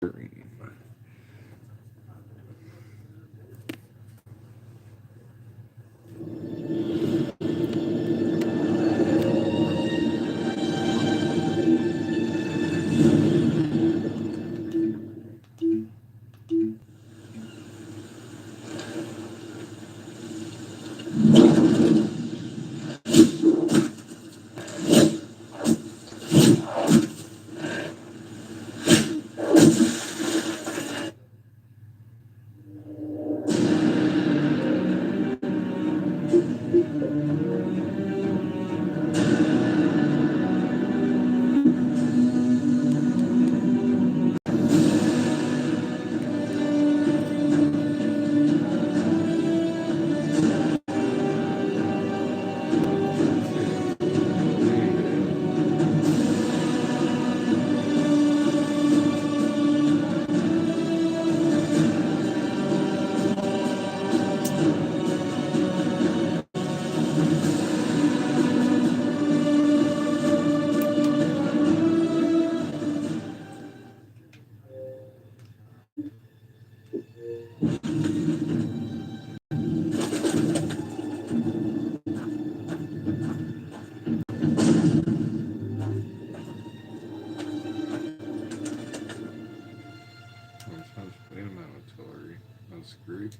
Green. Artillery. I'm screwed.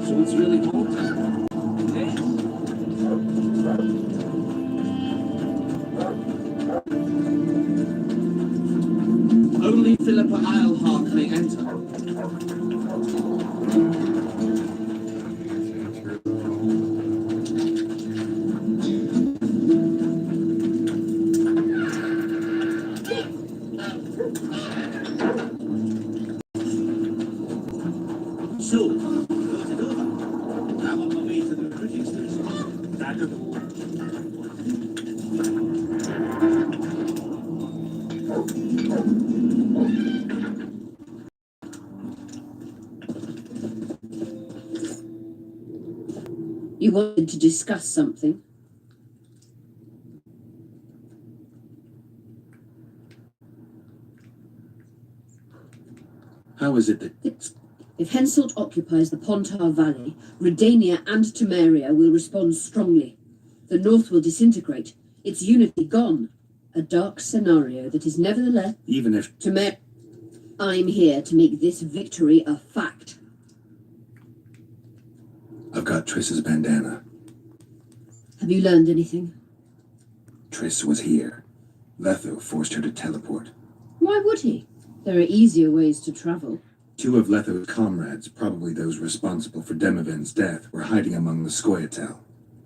So it's really haunted. Only Philippa Eilhart may enter. So, what's it over? I'm on my way to the recruiting station. Back of the wall. You wanted to discuss something. How is it that... If Henselt occupies the Pontar Valley, Redania and Temeria will respond strongly. The North will disintegrate, its unity gone. A dark scenario that is nevertheless... Even if... I'm here to make this victory a fact. I've got Triss's bandana. Have you learned anything? Triss was here. Letho forced her to teleport. Why would he? There are easier ways to travel. 2 of Letho's comrades, probably those responsible for Demoven's death, were hiding among the Scoia'tael.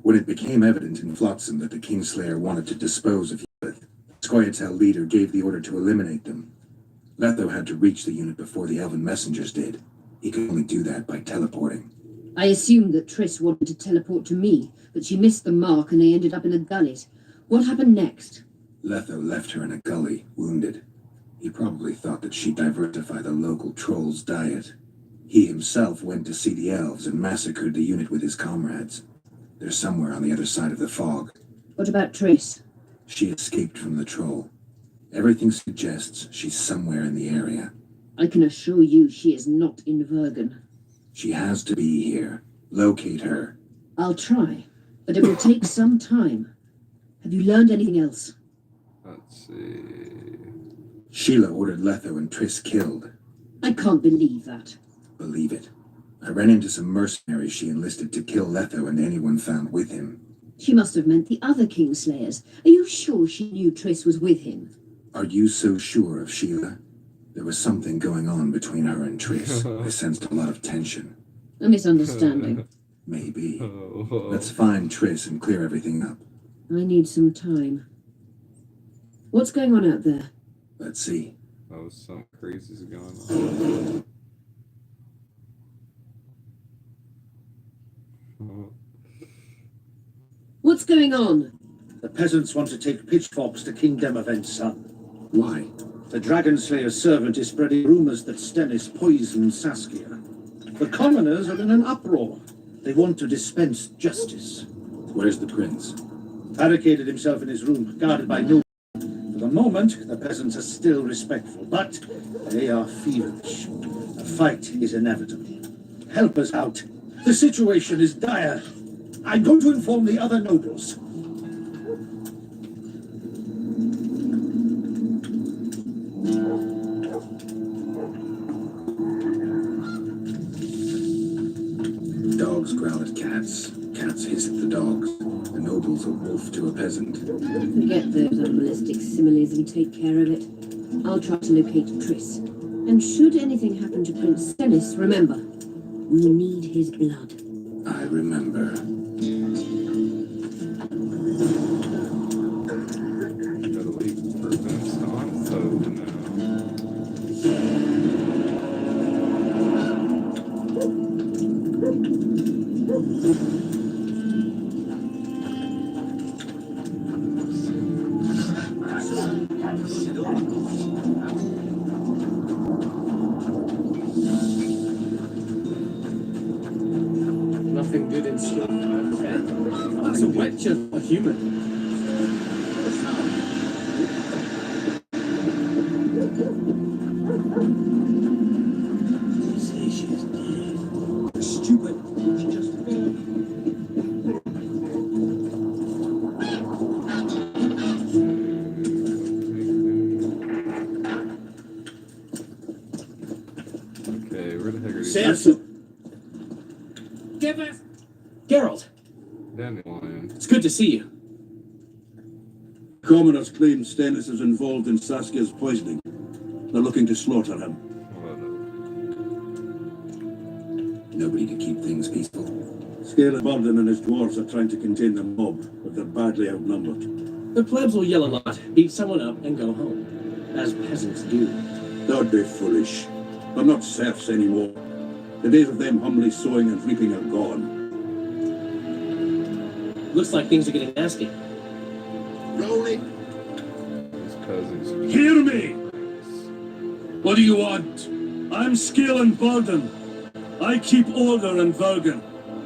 When it became evident in Flotsam that the Kingslayer wanted to dispose of Heathcliff, the Scoia'tael leader gave the order to eliminate them. Letho had to reach the unit before the Elven messengers did. He could only do that by teleporting. I assumed that Triss wanted to teleport to me, but she missed the mark and they ended up in the gullies. What happened next? Letho left her in a gully, wounded. He probably thought that she'd diversify the local trolls' diet. He himself went to see the elves and massacred the unit with his comrades. They're somewhere on the other side of the fog. What about Triss? She escaped from the troll. Everything suggests she's somewhere in the area. I can assure you she is not in Vergen. She has to be here. Locate her. I'll try, but it will take some time. Have you learned anything else? Let's see. Sheila ordered Letho and Triss killed. I can't believe that. Believe it. I ran into some mercenaries she enlisted to kill Letho and anyone found with him. She must have meant the other Kingslayers. Are you sure she knew Triss was with him? Are you so sure of Sheila? There was something going on between her and Triss. I sensed a lot of tension. A misunderstanding. Maybe. Let's find Triss and clear everything up. I need some time. What's going on out there? Let's see. Oh, something crazy's going on. What's going on? The peasants want to take pitchforks to King Demoven's son. Why? The Dragon Slayer's servant is spreading rumors that Stennis poisoned Saskia. The commoners are in an uproar. They want to dispense justice. Where's the prince? Barricaded himself in his room, guarded by no... For the moment, the peasants are still respectful, but they are feverish. A fight is inevitable. Help us out. The situation is dire. I'm going to inform the other nobles. Dogs growl at cats. Cats hiss at the dogs. The noble's a wolf to a peasant. Forget those animalistic similes and take care of it. I'll try to locate Triss. And should anything happen to Prince Stennis, remember, we need his blood. I remember. Gotta leave for events on foe now. Nothing good in store. That's a witcher, a human. Say she's dead. Stupid. She just... Okay, where the heck are these? Samson! Give us... Geralt, Dandelion. it's good to see you. Commoners claim Stennis is involved in Saskia's poisoning. They're looking to slaughter him. Nobody to keep things peaceful. Scale and Borden and his dwarves are trying to contain the mob, but they're badly outnumbered. The plebs will yell a lot, beat someone up, and go home. As peasants do. Don't be foolish. They're not serfs anymore. The days of them humbly sowing and reaping are gone. Looks like things are getting nasty. Rolling. His cousins. Hear me! What do you want? I'm Scale and Borden. I keep order in Vergen.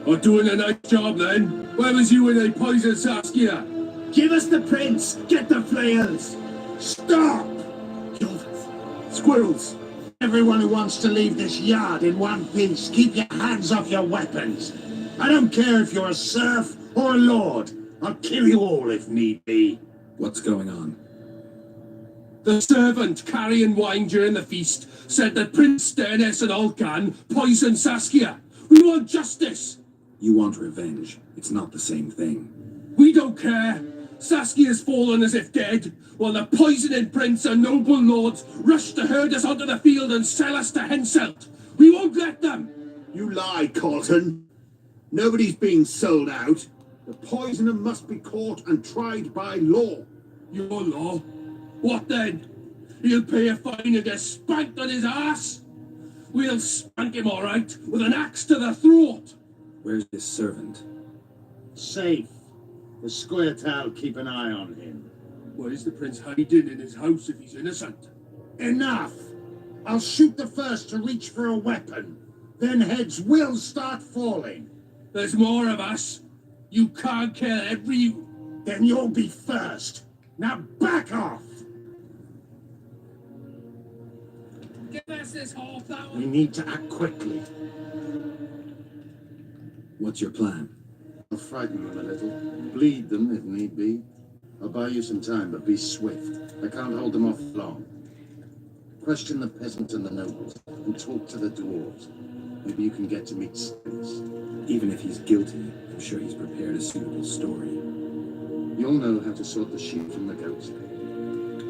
Or doing a nice job then? Where was you when they poisoned Saskia? Give us the prince! Get the flails! Stop! Squirrels! Everyone who wants to leave this yard in one piece, keep your hands off your weapons. I don't care if you're a serf or a lord. I'll kill you all if need be. What's going on? The servant carrying wine during the feast said that Prince Sternis and Olcan poisoned Saskia. We want justice. You want revenge. It's not the same thing. We don't care. Saskia's fallen as if dead, while the poisoning prince and noble lords rush to herd us onto the field and sell us to Henselt. We won't let them. You lie, Colton. Nobody's being sold out. The poisoner must be caught and tried by law. Your law? What then? He'll pay a fine and get spanked on his ass? We'll spank him all right, with an axe to the throat. Where's this servant? Safe. The Squirt'll keep an eye on him. Where's the prince hiding in his house if he's innocent? Enough! I'll shoot the first to reach for a weapon. Then heads will start falling. There's more of us. You can't kill every... Then you'll be first. Now back off! Give us this half that We one. need to act quickly. What's your plan? I'll frighten them a little. Bleed them if need be. I'll buy you some time, but be swift. I can't hold them off long. Question the peasants and the nobles, and talk to the dwarves. Maybe you can get to meet Stennis. Even if he's guilty, I'm sure he's prepared a suitable story. You'll know how to sort the sheep from the goats.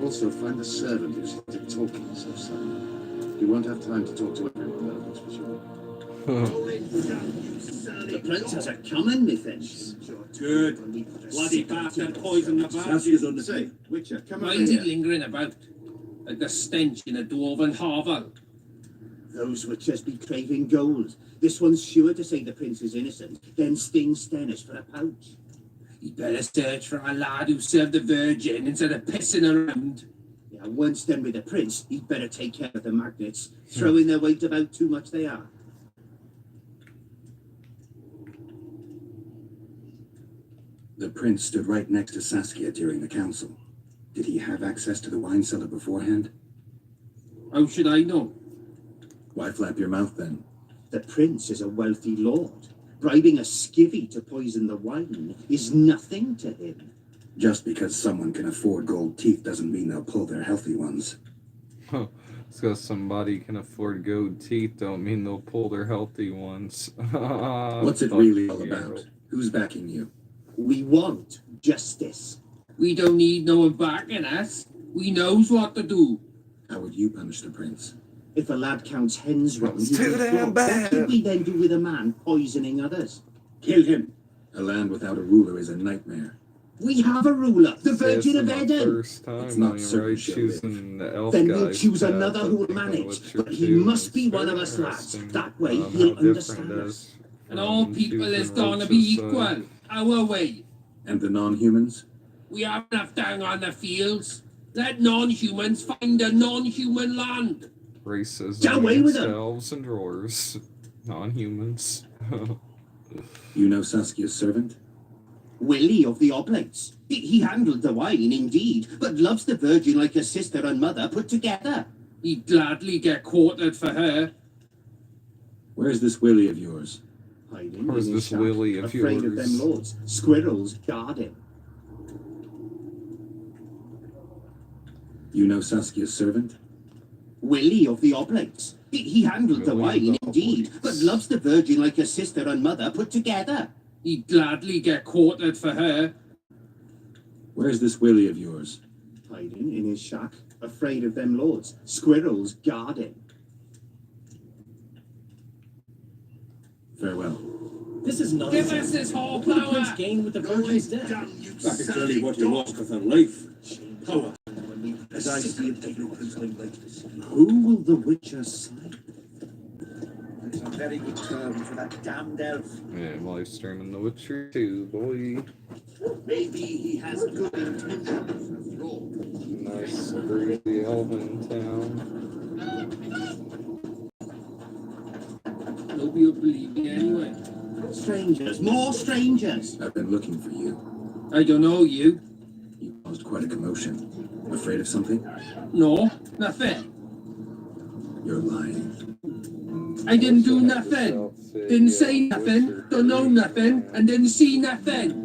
Also, find the servant who started talking so suddenly. You won't have time to talk to everyone, though, that's for sure. The princess are coming, methinks. Good. Bloody bastard poisoned the Saskia's on the Say, Witcher, come over Mine's here. lingering about, like the stench in a dwarven hovel. Those witches be craving gold. This one's sure to say the prince is innocent, then sting Stennis for a pouch. You'd better search for a lad who served the Virgin instead of pissing around. Yeah, once done with the prince, he'd better take care of the magnets. Throwing their weight about too much they are. The prince stood right next to Saskia during the council. Did he have access to the wine cellar beforehand? How should I know? Why flap your mouth then? The prince is a wealthy lord. Bribing a skivvy to poison the wine is nothing to him. Just because someone can afford gold teeth doesn't mean they'll pull their healthy ones. Huh. Just because somebody can afford gold teeth don't mean they'll pull their healthy ones. What's it Fuck really all you. about? Who's backing you? We want justice. We don't need no one backing us. We knows what to do. How would you punish the prince? If a lad counts hens wrong, It's he'd too be damn flogged. bad. What could we then do with a man poisoning others? Kill him. A land without a ruler is a nightmare. We have a ruler, the This Virgin is of my Eden. first It's time not I'm certain right she'll choosing the elf Then we'll guy's choose path, another I who will think I manage, Witcher but he 2 must is be one very of us lads. interesting, That way how he'll different understand it us. is And all from people is choosing gonna be Witcher's equal. side. Our way. And the non-humans? We have enough down on the fields. Let non-humans find a non-human land. Racism Get away with against them. elves and dwarves, non-humans. You know Saskia's servant? Willie of the Oblates. He handled the wine, indeed, but loves the Virgin like a sister and mother put together. He'd gladly get quartered for her. Where's this Willie of yours? Hiding Where's in his this shack, Willie of afraid of yours? them lords. Squirrels guard him. You know Saskia's servant? Willie of the Oblates. He handled the Willie wine, of the indeed, but Oblates. loves the Virgin like a sister and mother put together. He'd gladly get quartered for her. Where's this Willie of yours? Hiding in his shack, afraid of them lords. Squirrels guard him. Farewell. This is Give nonsense. us this whole What would the prince power. gain with the Virgin's death? That is clearly what you lost with her life. Power. As I see it, take no principling like this. Who will the Witcher side? There's a very good term for that damned elf. Yeah, I'm live streaming The Witcher 2, boy. Maybe he has good intentions after all. Nice, breezy elven town. Nobody will believe me anyway. Strangers, more strangers. I've been looking for you. I don't know you. You caused quite a commotion. Afraid of something? No, nothing. You're lying. I didn't do nothing. Didn't say nothing, don't know nothing, and didn't see nothing.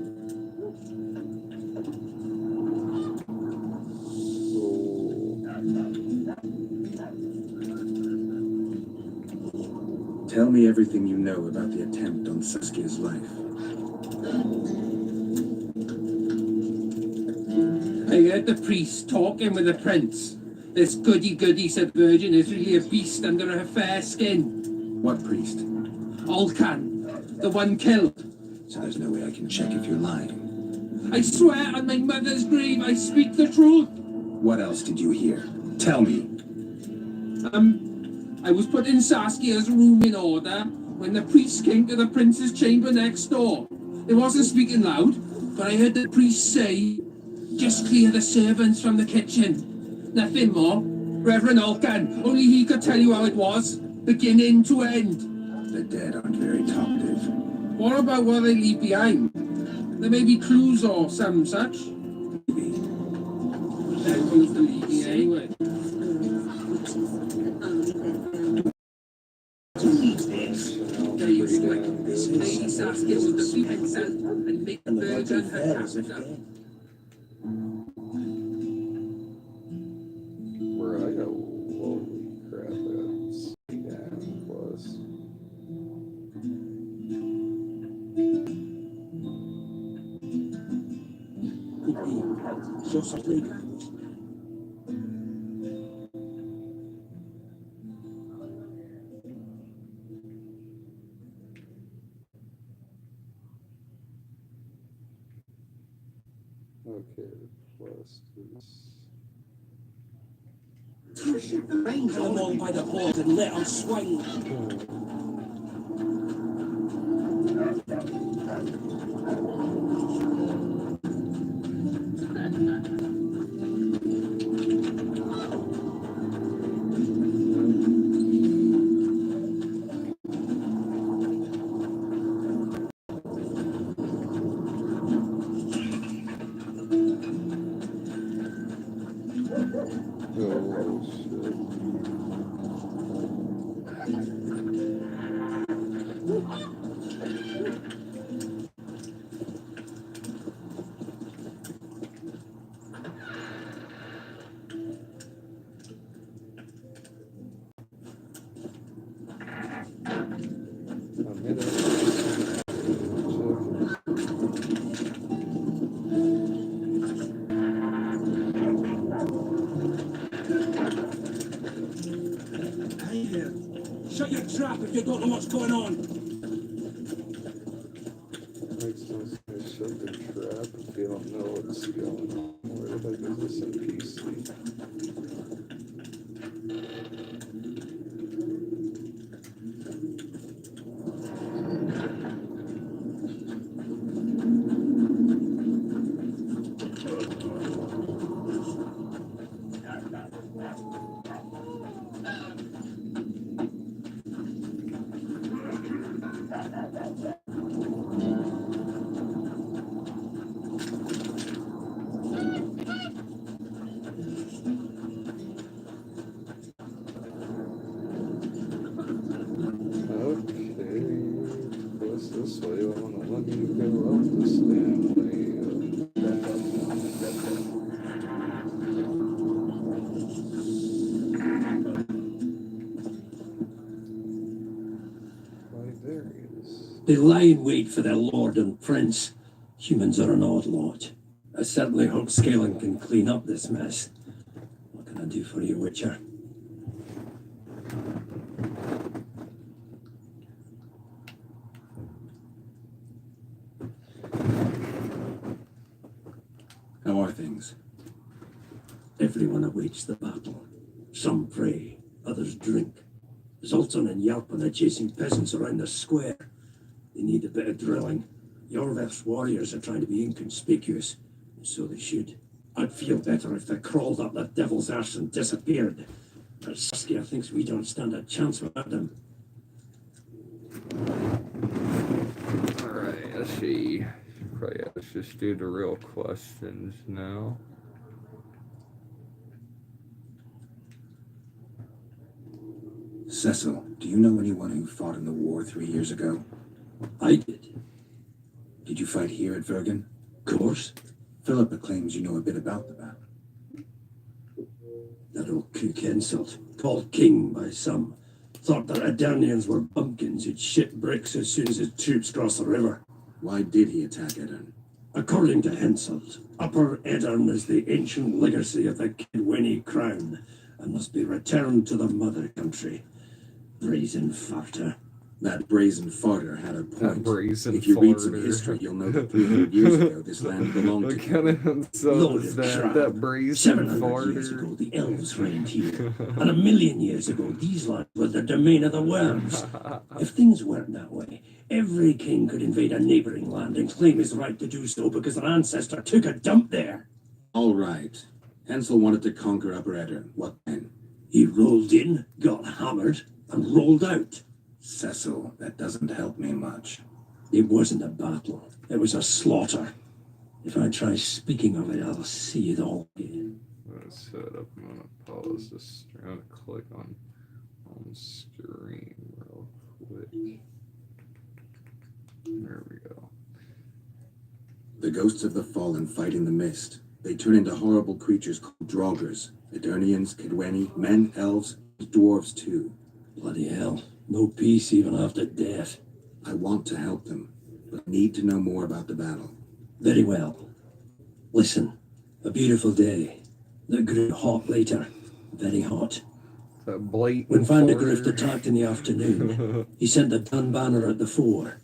Tell me everything you know about the attempt on Saskia's life. I heard the priest talking with the prince. This goody-goody said virgin is really a beast under her fair skin. What priest? Olcan, the one killed. So there's no way I can check if you're lying. I swear on my mother's grave I speak the truth. What else did you hear? Tell me. I was putting Saskia's room in order when the priest came to the prince's chamber next door. It wasn't speaking loud, but I heard the priest say, just clear the servants from the kitchen. Nothing more. Reverend Olcan, only he could tell you how it was, beginning to end. The dead aren't very talkative. What about what they leave behind? There may be clues or some such. Maybe. They're used to leaving anyway. There you squick. Lady Saskia will defeat himself and make the virgin her captive. Right, holy crap, that's damn close. So something. Okay, plus is... Rain Come along by the board and let them swing. Oh, shit. I'm in it. Hey there. Shut your trap if you don't know what's going on. Makes no sense. Shut the trap if you don't know what's going on. Where the heck is this NPC? Okay, what's this way? I want to let me go up this damn way. Right there it is. They lie in wait for their lord and prince. Humans are an odd lot. I certainly hope Scaling can clean up this mess. What can I do for you, Witcher? How are things? Everyone awaits the battle. Some pray, others drink. Zoltan and Yarpan are chasing peasants around the square. They need a bit of drilling. Yorveth's warriors are trying to be inconspicuous, and so they should. I'd feel better if they crawled up that devil's arse and disappeared. But Saskia thinks we don't stand a chance without them. see. Probably let's just do the real questions now. Cecil, do you know anyone who fought in the war 3 years ago? I did. Did you fight here at Vergen? Of course. Philippa claims you know a bit about the battle. That old kook insult, called king by some, thought that Adarnians were bumpkins who'd shit bricks as soon as his troops crossed the river. Why did he attack Edirn? According to Henselt, Upper Edirn is the ancient legacy of the Kidwini crown and must be returned to the mother country. Brazen farter. That brazen farter had a That point. brazen If you read some farter. history, you'll know that 300 years ago this land belonged What to kind of insult Load is of that? crap. That brazen 700 years ago, farter. the elves reigned here, and 1,000,000 years ago, these lands were the domain of the worms. If things weren't that way, every king could invade a neighboring land and claim his right to do so because their ancestor took a dump there. All right. Hansel wanted to conquer Upper Edirn. What then? He rolled in, got hammered, and rolled out. Cecil, that doesn't help me much. It wasn't a battle. It was a slaughter. If I try speaking of it, I'll see it all again. Let's set up. I'm gonna pause this. I'm gonna click on screen real quick. There we go. The ghosts of the fallen fight in the mist. They turn into horrible creatures called Draugrs. Edirnians, Kidweni, men, elves, dwarves too. Bloody hell. No peace even after death. I want to help them, but I need to know more about the battle. Very well. Listen, a beautiful day that grew hot later. Very hot. That blatant When Van de Grift farter. attacked in the afternoon, he sent the Dun banner at the fore.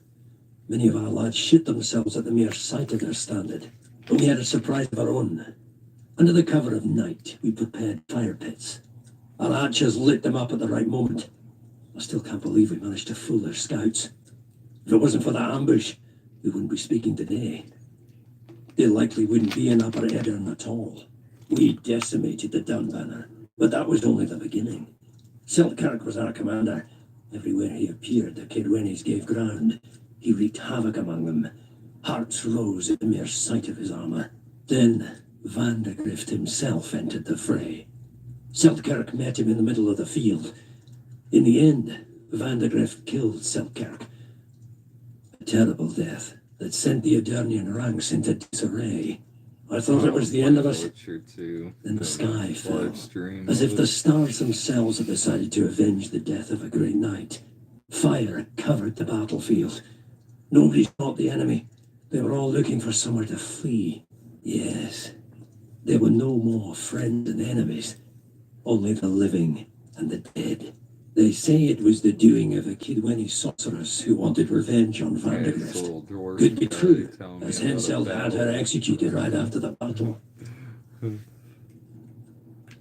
Many of our lads shit themselves at the mere sight of their standard. But we had a surprise of our own. Under the cover of night, we prepared fire pits. Our archers lit them up at the right moment. I still can't believe we managed to fool their scouts. If it wasn't for that ambush, we wouldn't be speaking today. They likely wouldn't be in Upper Edirn at all. We decimated the Dun banner, but that was only the beginning. Selkirk was our commander. Everywhere he appeared, the Kidwenis gave ground. He wreaked havoc among them. Hearts rose at the mere sight of his armour. Then Van de Grift himself entered the fray. Selkirk met him in the middle of the field. In the end, Van de Grift killed Selkirk. A terrible death that sent the Adarnian ranks into disarray. I thought it was the end of us. Then the sky fell, as if the stars themselves had decided to avenge the death of a great knight. Fire covered the battlefield. Nobody shot the enemy. They were all looking for somewhere to flee. Yes, there were no more friends and enemies, only the living and the dead. They say it was the doing of a Kidweni sorceress who wanted revenge on Van de Grift. Could be true, as Henselt had her executed right after the battle.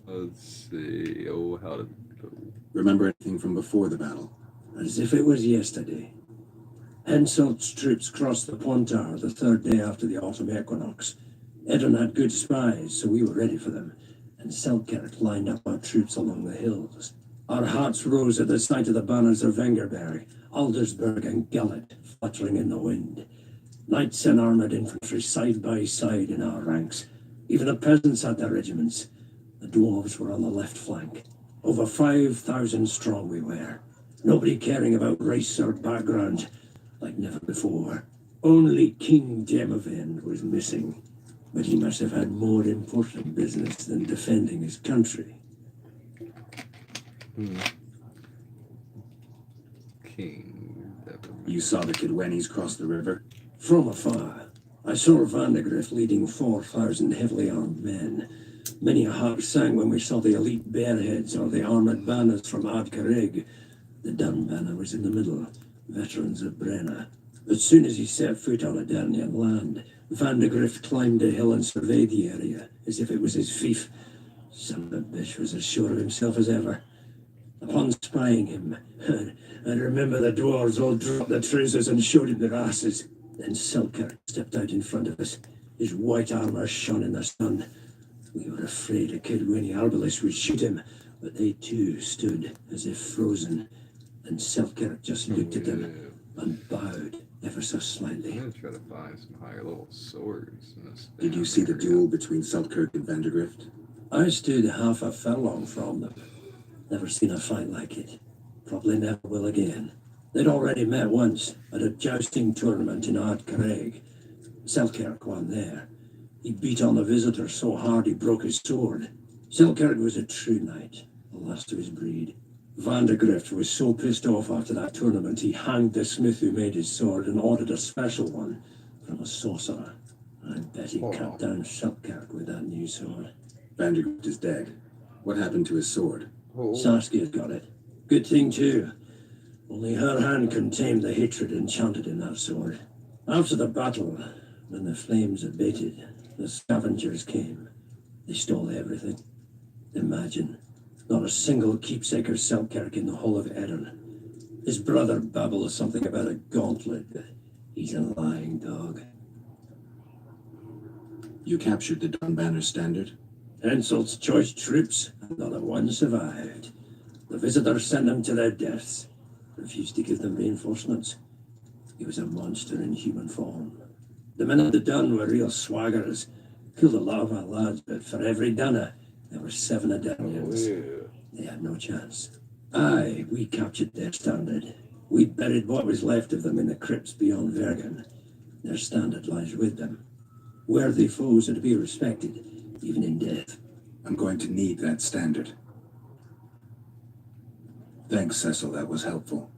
Let's see. Oh, how did it go? Remember anything from before the battle? As if it was yesterday. Henselt's troops crossed the Pontar the third day after the autumn equinox. Edirn had good spies, so we were ready for them, and Selkirk lined up our troops along the hills. Our hearts rose at the sight of the banners of Vengerberg, Aldersburg and Gullet fluttering in the wind. Knights and armoured infantry side by side in our ranks. Even the peasants had their regiments. The dwarves were on the left flank. Over 5,000 strong we were. Nobody caring about race or background, like never before. Only King Demavend was missing, but he must have had more important business than defending his country. King. You saw the Kidwenis cross the river? From afar, I saw Van de Grift leading 4,000 heavily armed men. Many a heart sang when we saw the elite bearheads or the armoured banners from Ard Carrig. The Dun banner was in the middle, veterans of Brenna. As soon as he set foot on Adarnian land, Van de Grift climbed a hill and surveyed the area, as if it was his fief. Son of a bitch was as sure of himself as ever. Upon spying him, I remember the dwarves all dropped their trousers and showed him their asses. Then Selkirk stepped out in front of us. His white armour shone in the sun. We were afraid a Kidweni arbalist would shoot him, but they too stood as if frozen. And Selkirk just looked at them and bowed ever so slightly. I'm gonna try to find some higher level swords in this. Did you see the duel between Selkirk and Vandergrift? I stood half a furlong from them. Never seen a fight like it. Probably never will again. They'd already met once at a jousting tournament in Ardcraig. Selkirk won there. He beat on the visitor so hard he broke his sword. Selkirk was a true knight, the last of his breed. Vandergrift was so pissed off after that tournament he hanged the smith who made his sword and ordered a special one from a sorcerer. I bet he cut down Selkirk with that new sword. Vandergrift is dead. What happened to his sword? Saskia's got it. Good thing, too. Only her hand can tame the hatred enchanted in that sword. After the battle, when the flames abated, the scavengers came. They stole everything. Imagine, not a single keepsake or Selkirk in the whole of Erin. His brother babbles something about a gauntlet, but he's a lying dog. You captured the Dunbanner standard? Henselt's choice troops, and not a one survived. The visitors sent them to their deaths. Refused to give them reinforcements. He was a monster in human form. The men of the Dun were real swaggerers. Killed a lot of our lads, but for every Dunner, there were 7 Adanians. They had no chance. Aye, we captured their standard. We buried what was left of them in the crypts beyond Vergen. Their standard lies with them. Worthy foes are to be respected, even in death. I'm going to need that standard. Thanks, Cecil, that was helpful.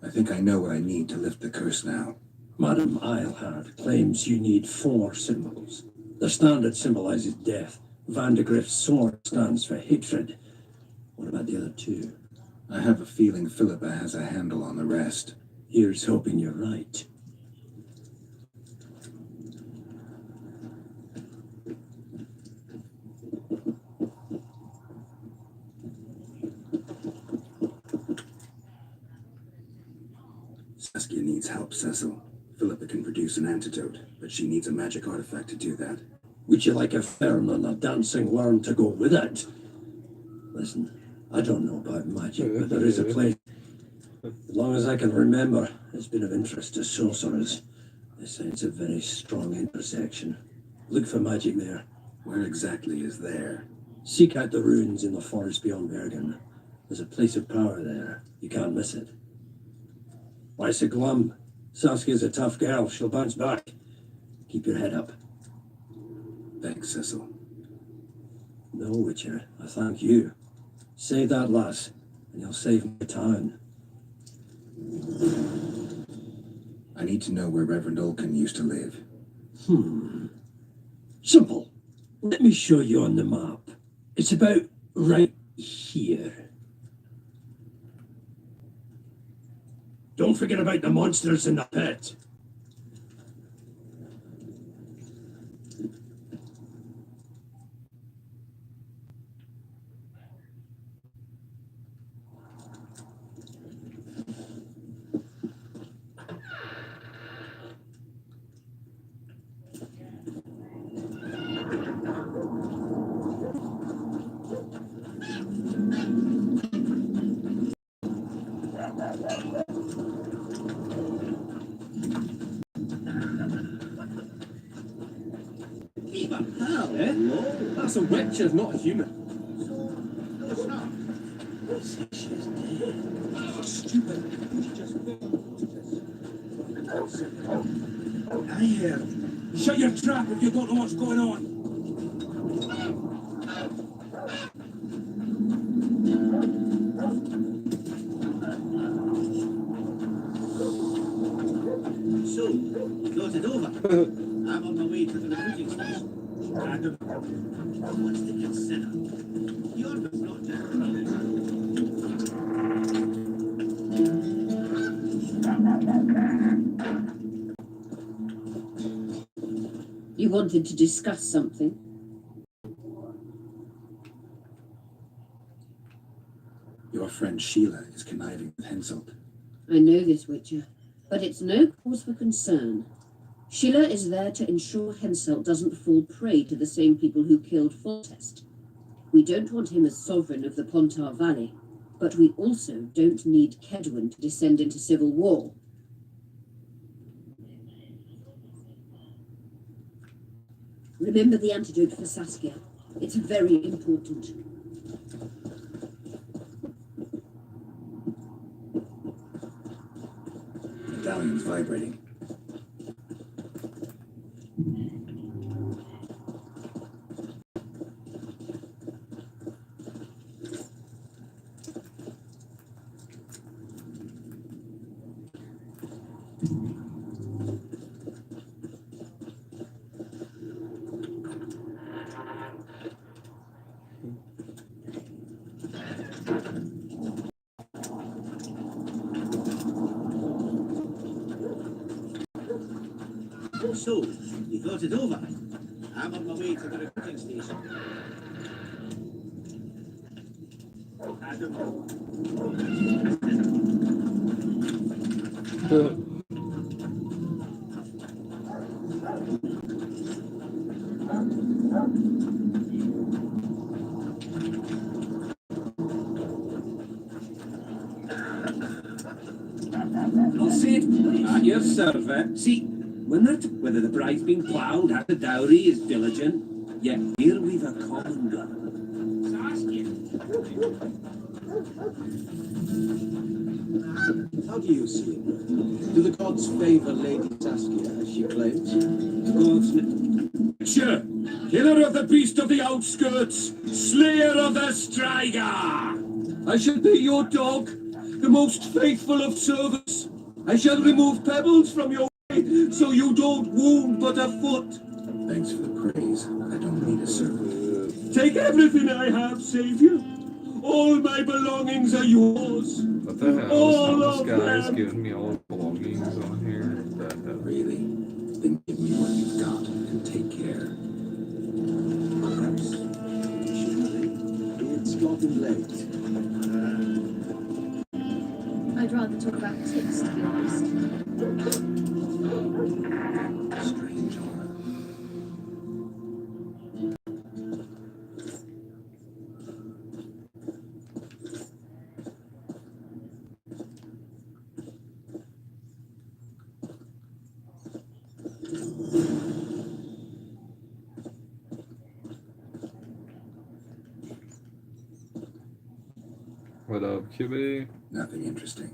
I think I know what I need to lift the curse now. Madame Eilhard claims you need 4 symbols. The standard symbolizes death. Vandergrift's sword stands for hatred. What about the other 2? I have a feeling Philippa has a handle on the rest. Here's hoping you're right. Saskia needs help, Cecil. Philippa can produce an antidote, but she needs a magic artifact to do that. Would you like a fern and a dancing worm to go with it? Listen, I don't know about magic, but there is a place. As long as I can remember, it's been of interest to sorcerers. They say it's a very strong intersection. Look for magic there. Where exactly is there? Seek out the ruins in the forest beyond Bergen. There's a place of power there. You can't miss it. Why so glum? Saskia's a tough girl. She'll bounce back. Keep your head up. Thanks, Cecil. No, Witcher. I thank you. Save that lass, and you'll save my town. I need to know where Reverend Olkin used to live. Simple. Let me show you on the map. It's about right here. Don't forget about the monsters in the pit. That's a witcher, not a human. I hear. Shut your trap if you don't know what's going on. So, got it over. I'm on my way to the recruiting station. What's to consider? You're not You wanted to discuss something? Your friend Sheila is conniving with Henselt. I know this, Witcher, but it's no cause for concern. Sheila is there to ensure Henselt doesn't fall prey to the same people who killed Foltest. We don't want him as sovereign of the Pontar Valley, but we also don't need Kedwin to descend into civil war. Remember the antidote for Saskia. It's very important. Medallion's vibrating. So, you thought it over? I'm on my way to the recruiting station. I don't know. I'll see it at your server. See, when whether the bride's been ploughed, had the dowry, is diligent, yet here we've a common gun. How do you see it? Do the gods favour Lady Saskia as she claims? Gods, sure. Killer of the beast of the outskirts, slayer of the striga. I shall be your dog, the most faithful of servants. I shall remove pebbles from your way, so you don't wound but a foot. Thanks for the praise. I don't need a servant. Take everything I have, Savior. All my belongings are yours. What the hell? All This of guy's them. giving me all the belongings on here. Really? Then give me what you've got and take care. Perhaps it's gotten late. I'd rather talk about Triss, to be honest. Strange aura. What up, QB? Nothing interesting.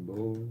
Boy.